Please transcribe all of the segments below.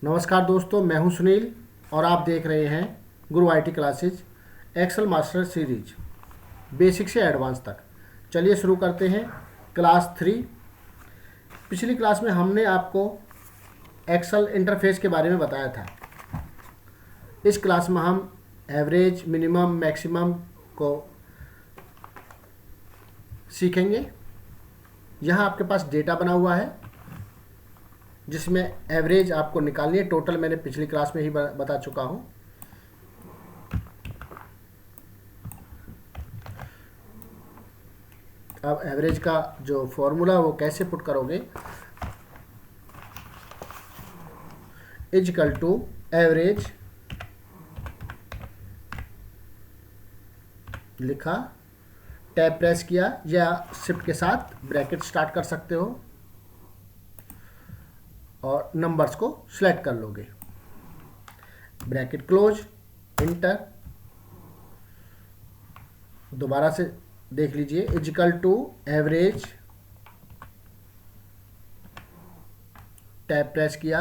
नमस्कार दोस्तों, मैं हूं सुनील और आप देख रहे हैं Guru IT classes Excel master series basic से एडवांस तक। चलिए शुरू करते हैं क्लास 3। पिछली क्लास में हमने आपको एक्सेल इंटरफेस के बारे में बताया था। इस क्लास में हम एवरेज, मिनिमम, मैक्सिमम को सीखेंगे। यहाँ आपके पास डेटा बना हुआ है जिसमें एवरेज आपको निकालनी है। टोटल मैंने पिछली क्लास में ही बता चुका हूँ। अब एवरेज का जो फॉर्मूला वो कैसे पुट करोगे, इक्वल टू एवरेज लिखा, टैब प्रेस किया या शिफ्ट के साथ ब्रैकेट स्टार्ट कर सकते हो और नंबर्स को सिलेक्ट कर लोगे। Bracket close, enter. दोबारा से देख लीजिए, equal to average, tab press किया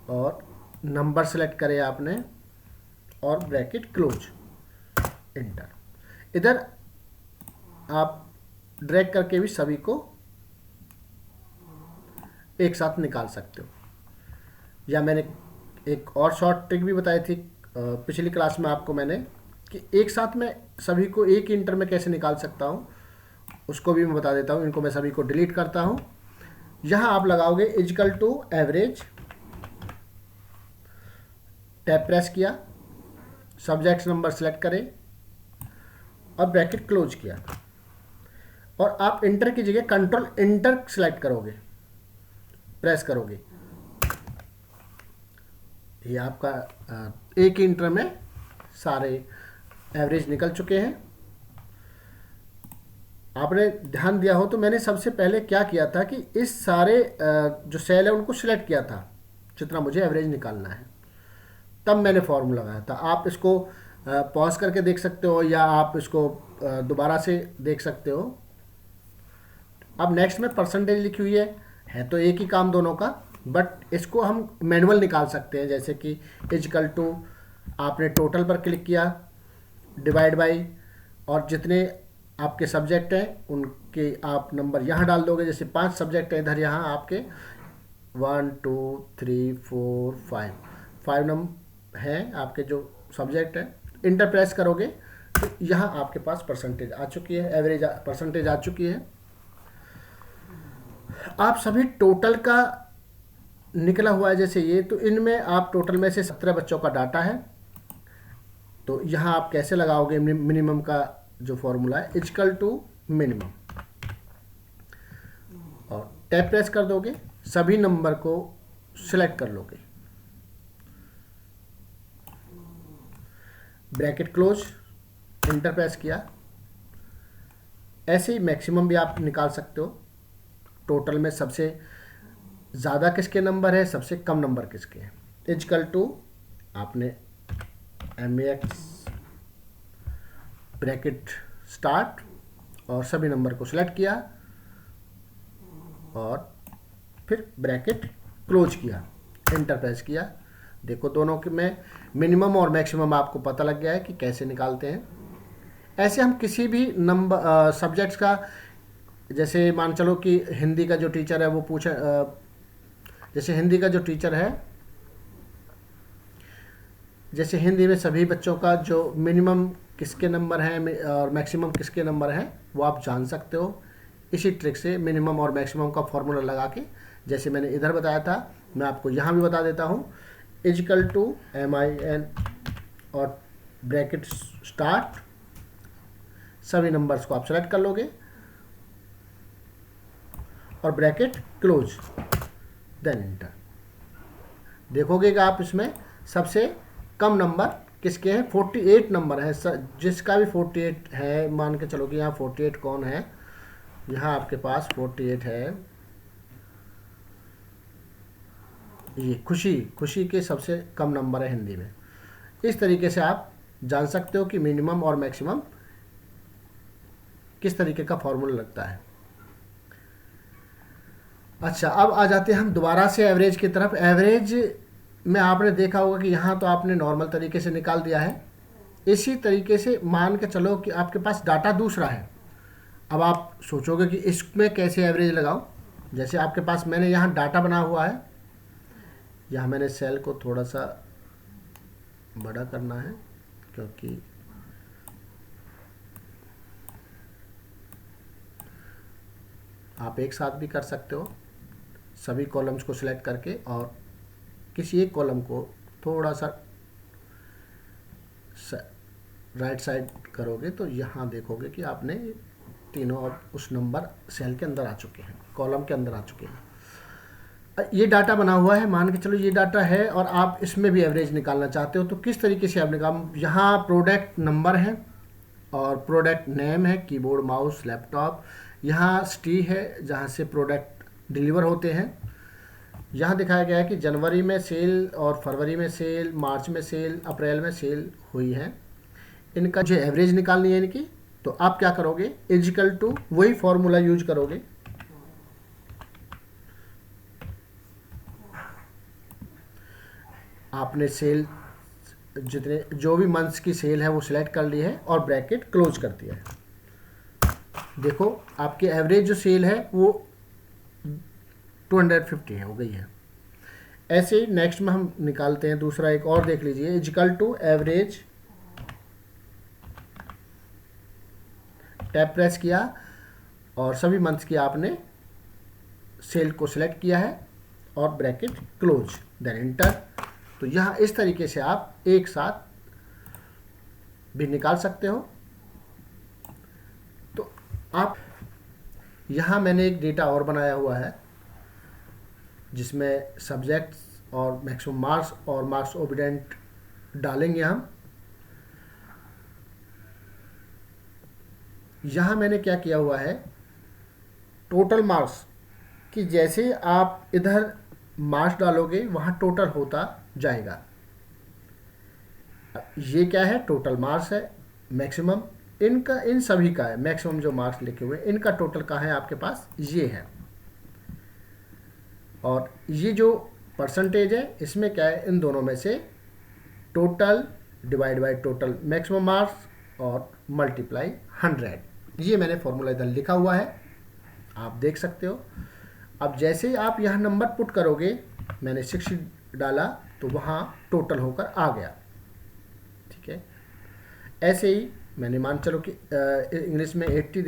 और नंबर सेलेक्ट करे आपने और ब्रैकेट क्लोज, इंटर। इधर आप ड्रैग करके भी सभी को एक साथ निकाल सकते हो। या मैंने एक और शॉर्ट ट्रिक भी बताई थी पिछली क्लास में आपको मैंने, कि एक साथ में सभी को एक ही इंटर में कैसे निकाल सकता हूँ, उसको भी मैं बता देता हूँ। इनको मैं सभी को डिलीट करता हूँ। यहाँ आप लगाओगे equal to average, tab press किया, सब्जेक्ट नंबर सेलेक्ट करें और ब्रैकेट क्लोज किया और आप इंटर की जगह कंट्रोल इंटर सेलेक्ट करोगे, प्रेस करोगे। ये आपका एक ही इंटर में सारे एवरेज निकल चुके हैं। आपने ध्यान दिया हो तो मैंने सबसे पहले क्या किया था कि इस सारे जो सेल है उनको सिलेक्ट किया था जितना मुझे एवरेज निकालना है, तब मैंने फॉर्मूला लगाया था। आप इसको पॉज करके देख सकते हो या आप इसको दोबारा से देख सकते हो। अब नेक्स्ट में परसेंटेज लिखी हुई है तो एक ही काम दोनों का, बट इसको हम मैनुअल निकाल सकते हैं। जैसे कि इक्वल टू, आपने टोटल पर क्लिक किया, डिवाइड बाई, और जितने आपके सब्जेक्ट हैं उनके आप नंबर यहाँ डाल दोगे। जैसे 5 सब्जेक्ट हैं इधर, यहाँ आपके 1 2 3 4 5 नंबर हैं आपके जो सब्जेक्ट हैं। इंटर प्रेस करोगे तो यहाँ आपके पास परसेंटेज आ चुकी है, एवरेज परसेंटेज आ चुकी है। आप सभी टोटल का निकला हुआ है जैसे ये, तो इनमें आप टोटल में से 17 बच्चों का डाटा है। तो यहाँ आप कैसे लगाओगे मिनिमम का जो फॉर्मूला है, इक्वल टू मिनिमम, और टैब प्रेस कर दोगे, सभी नंबर को सिलेक्ट कर लोगे, ब्रैकेट क्लोज, इंटर प्रेस किया। ऐसे ही मैक्सिमम भी आप निकाल सकते हो। टोटल में सबसे ज़्यादा किसके नंबर है, सबसे कम नंबर किसके हैं। इक्वल टू, आपने MAX ब्रैकेट स्टार्ट और सभी नंबर को सिलेक्ट किया और फिर ब्रैकेट क्लोज किया, इंटर प्रेस किया। देखो दोनों के में मिनिमम और मैक्सिमम आपको पता लग गया है कि कैसे निकालते हैं। ऐसे हम किसी भी नंबर सब्जेक्ट्स का, जैसे मान चलो कि हिंदी का जो टीचर है वो पूछे, जैसे हिंदी का जो टीचर है, जैसे हिंदी में सभी बच्चों का जो मिनिमम किसके नंबर हैं और मैक्सिमम किसके नंबर हैं वो आप जान सकते हो इसी ट्रिक से, मिनिमम और मैक्सिमम का फॉर्मूला लगा के। जैसे मैंने इधर बताया था, मैं आपको यहाँ भी बता देता हूँ। इक्वल टू MIN और ब्रैकेट स्टार्ट, सभी नंबर्स को आप सेलेक्ट कर लोगे और ब्रैकेट क्लोज, देन इंटर। देखोगे कि आप इसमें सबसे कम नंबर किसके हैं, 48 नंबर है। जिसका भी 48 है, मान के चलो कि यहाँ 48 कौन है, यहाँ आपके पास 48 है। ये खुशी के सबसे कम नंबर है हिंदी में। इस तरीके से आप जान सकते हो कि मिनिमम और मैक्सिमम किस तरीके का फॉर्मूला लगता है। अच्छा, अब आ जाते हैं हम दोबारा से एवरेज की तरफ। एवरेज में आपने देखा होगा कि यहाँ तो आपने नॉर्मल तरीके से निकाल दिया है। इसी तरीके से मान के चलो कि आपके पास डाटा दूसरा है। अब आप सोचोगे कि इसमें कैसे एवरेज लगाऊं। जैसे आपके पास मैंने यहाँ डाटा बना हुआ है, यहाँ मैंने सेल को थोड़ा सा बड़ा करना है क्योंकि आप एक साथ भी कर सकते हो, सभी कॉलम्स को सिलेक्ट करके और किसी एक कॉलम को थोड़ा सा राइट साइड करोगे तो यहाँ देखोगे कि आपने तीनों और उस नंबर सेल के अंदर आ चुके हैं, कॉलम के अंदर आ चुके हैं। ये डाटा बना हुआ है, मान के चलो ये डाटा है और आप इसमें भी एवरेज निकालना चाहते हो तो किस तरीके से आप निकाल, यहाँ प्रोडक्ट नंबर है और प्रोडक्ट नेम है, कीबोर्ड, माउस, लैपटॉप। यहाँ सिटी है जहाँ से प्रोडक्ट डिलीवर होते हैं। यहाँ दिखाया गया है कि जनवरी में सेल और फरवरी में सेल, मार्च में सेल, अप्रैल में सेल हुई है। इनका जो एवरेज निकालनी है इनकी, तो आप क्या करोगे, इजिकल टू वही फॉर्मूला यूज करोगे। आपने सेल जितने जो भी मंथ्स की सेल है वो सिलेक्ट कर ली है और ब्रैकेट क्लोज कर दिया है। देखो आपकी एवरेज जो सेल है वो 250 है, हो गई है। ऐसे ही नेक्स्ट में हम निकालते हैं दूसरा, एक और देख लीजिए, equal to average, tab press किया और सभी मंथ्स की आपने सेल को सिलेक्ट किया है और ब्रैकेट क्लोज, देन एंटर। तो यहाँ इस तरीके से आप एक साथ भी निकाल सकते हो। तो आप यहाँ मैंने एक डेटा और बनाया हुआ है जिसमें सब्जेक्ट्स और मैक्सिमम मार्क्स और मार्क्स ओबिडेंट डालेंगे हम। यहाँ मैंने क्या किया हुआ है, टोटल मार्क्स कि जैसे आप इधर मार्क्स डालोगे वहाँ टोटल होता जाएगा। ये क्या है, टोटल मार्क्स है, मैक्सिमम इनका, इन सभी का है, मैक्सिमम जो मार्क्स लिखे हुए इनका टोटल का है आपके पास, ये है। और ये जो परसेंटेज है इसमें क्या है, इन दोनों में से total divide by total maximum marks और मल्टीप्लाई 100। ये मैंने फॉर्मूला इधर लिखा हुआ है, आप देख सकते हो। अब जैसे ही आप यहाँ नंबर पुट करोगे, मैंने 60 डाला तो वहाँ टोटल होकर आ गया, ठीक है। ऐसे ही मैंने मान चलो कि इंग्लिश में 80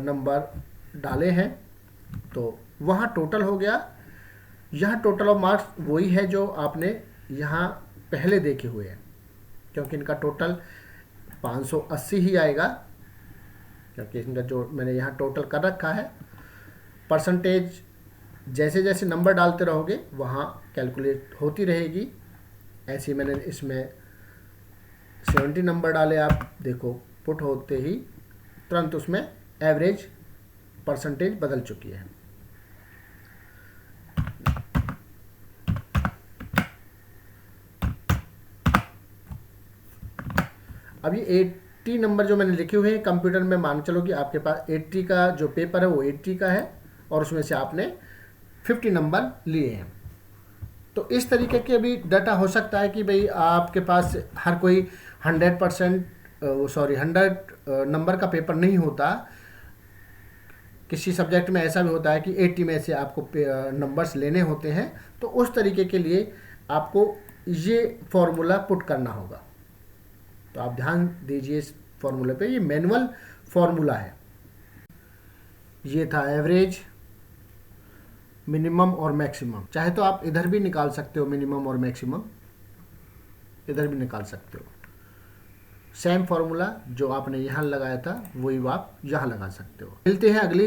नंबर डाले हैं तो वहाँ टोटल हो गया। यहाँ टोटल ऑफ मार्क्स वही है जो आपने यहाँ पहले देखे हुए हैं, क्योंकि इनका टोटल 580 ही आएगा, क्योंकि इनका जो मैंने यहाँ टोटल कर रखा है। परसेंटेज जैसे जैसे नंबर डालते रहोगे वहाँ कैलकुलेट होती रहेगी। ऐसे ही मैंने इसमें 70 नंबर डाले, आप देखो पुट होते ही तुरंत उसमें एवरेज परसेंटेज बदल चुकी है। अब ये 80 नंबर जो मैंने लिखे हुए हैं कंप्यूटर में, मान चलो कि आपके पास 80 का जो पेपर है वो 80 का है और उसमें से आपने 50 नंबर लिए हैं। तो इस तरीके के भी डाटा हो सकता है कि भाई आपके पास हर कोई 100 नंबर का पेपर नहीं होता। किसी सब्जेक्ट में ऐसा भी होता है कि 80 में से आपको नंबर्स लेने होते हैं। तो उस तरीके के लिए आपको ये फॉर्मूला पुट करना होगा। तो आप ध्यान दीजिए इस फॉर्मूले पे, ये मैनुअल फॉर्मूला है। ये था एवरेज, मिनिमम और मैक्सिमम। चाहे तो आप इधर भी निकाल सकते हो, मिनिमम और मैक्सिमम इधर भी निकाल सकते हो। सेम फॉर्मूला जो आपने यहाँ लगाया था वही आप यहाँ लगा सकते हो। मिलते हैं अगली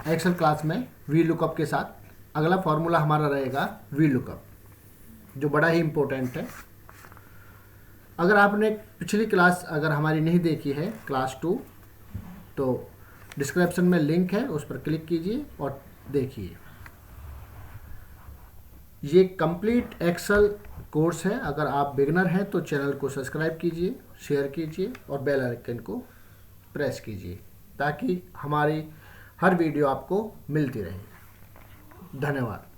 एक्सेल क्लास में वी लुकअप के साथ। अगला फॉर्मूला हमारा रहेगा वी लुकअप, जो बड़ा ही इम्पोर्टेंट है। अगर आपने पिछली क्लास अगर हमारी नहीं देखी है, क्लास 2, तो डिस्क्रिप्शन में लिंक है, उस पर क्लिक कीजिए और देखिए। ये कंप्लीट एक्सेल कोर्स है। अगर आप बिगनर हैं तो चैनल को सब्सक्राइब कीजिए, शेयर कीजिए और बेल आइकन को प्रेस कीजिए ताकि हमारी हर वीडियो आपको मिलती रहे। धन्यवाद।